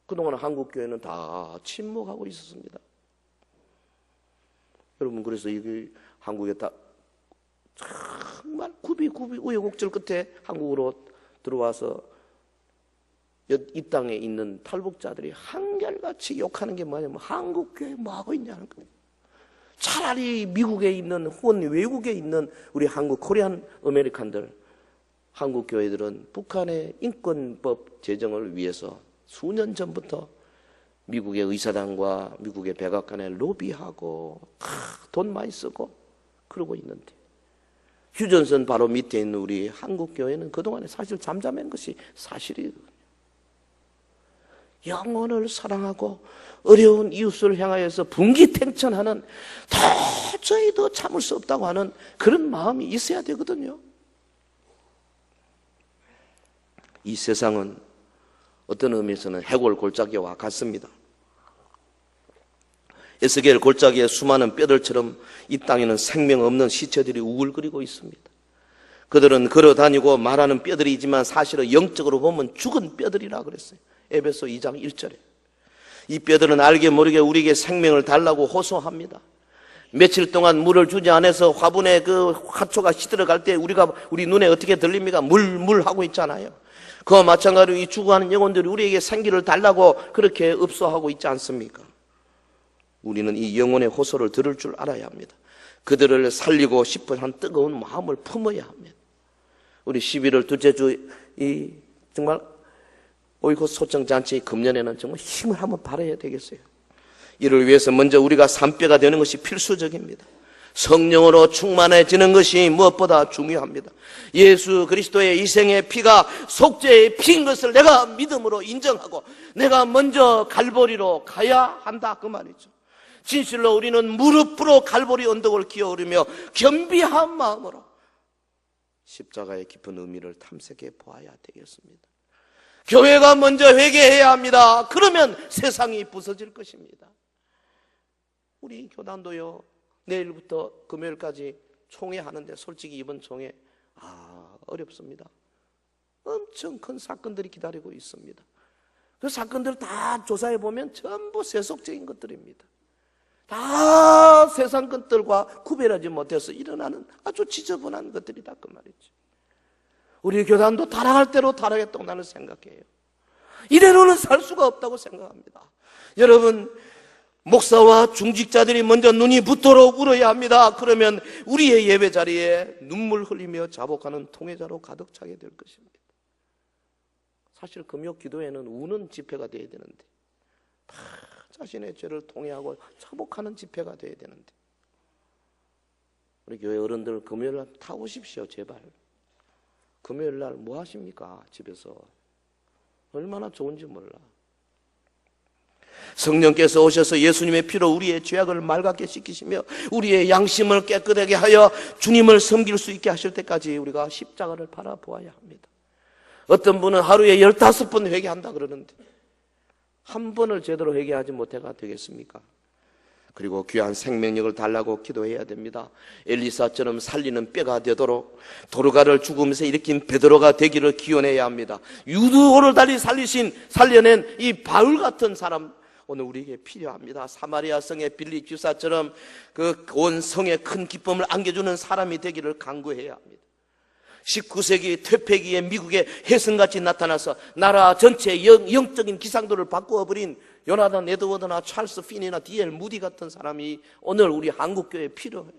그동안 한국교회는 다 침묵하고 있었습니다. 여러분 그래서 이게 한국에 다 정말 굽이 우여곡절 끝에 한국으로 들어와서 이 땅에 있는 탈북자들이 한결같이 욕하는 게 뭐냐면 한국교회 뭐하고 있냐는 거예요. 차라리 미국에 있는 혹은 외국에 있는 우리 한국 코리안 아메리칸들 한국교회들은 북한의 인권법 제정을 위해서 수년 전부터 미국의 의사당과 미국의 백악관에 로비하고 돈 많이 쓰고 그러고 있는데 휴전선 바로 밑에 있는 우리 한국교회는 그동안에 사실 잠잠한 것이 사실이거든요. 영혼을 사랑하고 어려운 이웃을 향하여서 분기탱천하는 도저히도 참을 수 없다고 하는 그런 마음이 있어야 되거든요. 이 세상은 어떤 의미에서는 해골 골짜기와 같습니다. 에스겔 골짜기에 수많은 뼈들처럼 이 땅에는 생명 없는 시체들이 우글거리고 있습니다. 그들은 걸어다니고 말하는 뼈들이지만 사실은 영적으로 보면 죽은 뼈들이라 그랬어요. 에베소 2장 1절에. 이 뼈들은 알게 모르게 우리에게 생명을 달라고 호소합니다. 며칠 동안 물을 주지 않아서 화분에 그 화초가 시들어갈 때 우리 눈에 어떻게 들립니까? 물 하고 있잖아요. 그와 마찬가지로 이 죽어가는 영혼들이 우리에게 생기를 달라고 그렇게 읍소하고 있지 않습니까? 우리는 이 영혼의 호소를 들을 줄 알아야 합니다. 그들을 살리고 싶은 한 뜨거운 마음을 품어야 합니다. 우리 11월 둘째 주 이 정말 오이콧 소정잔치 금년에는 정말 힘을 한번 발휘해야 되겠어요. 이를 위해서 먼저 우리가 산뼈가 되는 것이 필수적입니다. 성령으로 충만해지는 것이 무엇보다 중요합니다. 예수 그리스도의 이생의 피가 속죄의 피인 것을 내가 믿음으로 인정하고 내가 먼저 갈보리로 가야 한다 그 말이죠. 진실로 우리는 무릎으로 갈보리 언덕을 기어오르며 겸비한 마음으로 십자가의 깊은 의미를 탐색해 보아야 되겠습니다. 교회가 먼저 회개해야 합니다. 그러면 세상이 부서질 것입니다. 우리 교단도요, 내일부터 금요일까지 총회하는데 솔직히 이번 총회 어렵습니다. 엄청 큰 사건들이 기다리고 있습니다. 그 사건들 다 조사해 보면 전부 세속적인 것들입니다. 다 세상 것들과 구별하지 못해서 일어나는 아주 지저분한 것들이다 그 말이죠. 우리 교단도 타락할 대로 타락했다고 나는 생각해요. 이대로는 살 수가 없다고 생각합니다. 여러분, 목사와 중직자들이 먼저 눈이 붓도록 울어야 합니다. 그러면 우리의 예배 자리에 눈물 흘리며 자복하는 통회자로 가득 차게 될 것입니다. 사실 금요 기도회는 우는 집회가 돼야 되는데, 다 자신의 죄를 통회하고 차복하는 집회가 돼야 되는데, 우리 교회 어른들 금요일 날 다 오십시오, 제발. 금요일 날 뭐 하십니까? 집에서. 얼마나 좋은지 몰라. 성령께서 오셔서 예수님의 피로 우리의 죄악을 맑게 씻기시며 우리의 양심을 깨끗하게 하여 주님을 섬길 수 있게 하실 때까지 우리가 십자가를 바라보아야 합니다. 어떤 분은 하루에 15번 회개한다 그러는데 한 번을 제대로 회개하지 못해가 되겠습니까? 그리고 귀한 생명력을 달라고 기도해야 됩니다. 엘리사처럼 살리는 뼈가 되도록 도르가를 죽으면서 일으킨 베드로가 되기를 기원해야 합니다. 유두호를 달리 살려낸 이 바울 같은 사람 오늘 우리에게 필요합니다. 사마리아 성의 빌립 집사처럼 그 온 성에 큰 기쁨을 안겨주는 사람이 되기를 간구해야 합니다. 19세기 퇴폐기에 미국의 혜성같이 나타나서 나라 전체의 영적인 기상도를 바꾸어버린 요나단 에드워드나 찰스 피니나 D.L. 무디 같은 사람이 오늘 우리 한국교회에 필요해요.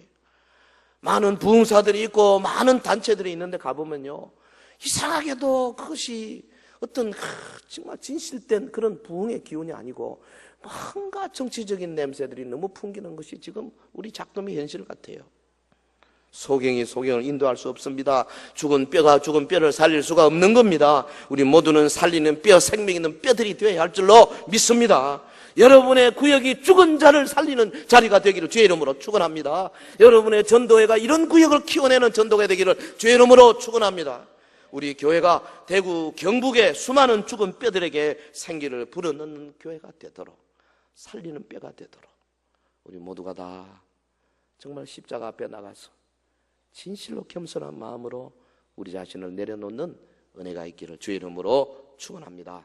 많은 부흥사들이 있고 많은 단체들이 있는데 가보면요, 이상하게도 그것이 어떤 정말 진실된 그런 부흥의 기운이 아니고 뭔가 정치적인 냄새들이 너무 풍기는 것이 지금 우리 작동의 현실 같아요. 소경이 소경을 인도할 수 없습니다. 죽은 뼈가 죽은 뼈를 살릴 수가 없는 겁니다. 우리 모두는 살리는 뼈, 생명 있는 뼈들이 되어야 할 줄로 믿습니다. 여러분의 구역이 죽은 자를 살리는 자리가 되기를 주의 이름으로 축원합니다. 여러분의 전도회가 이런 구역을 키워내는 전도가 되기를 주의 이름으로 축원합니다. 우리 교회가 대구 경북의 수많은 죽은 뼈들에게 생기를 불어넣는 교회가 되도록, 살리는 뼈가 되도록 우리 모두가 다 정말 십자가 앞에 나가서 진실로 겸손한 마음으로 우리 자신을 내려놓는 은혜가 있기를 주의 이름으로 축원합니다.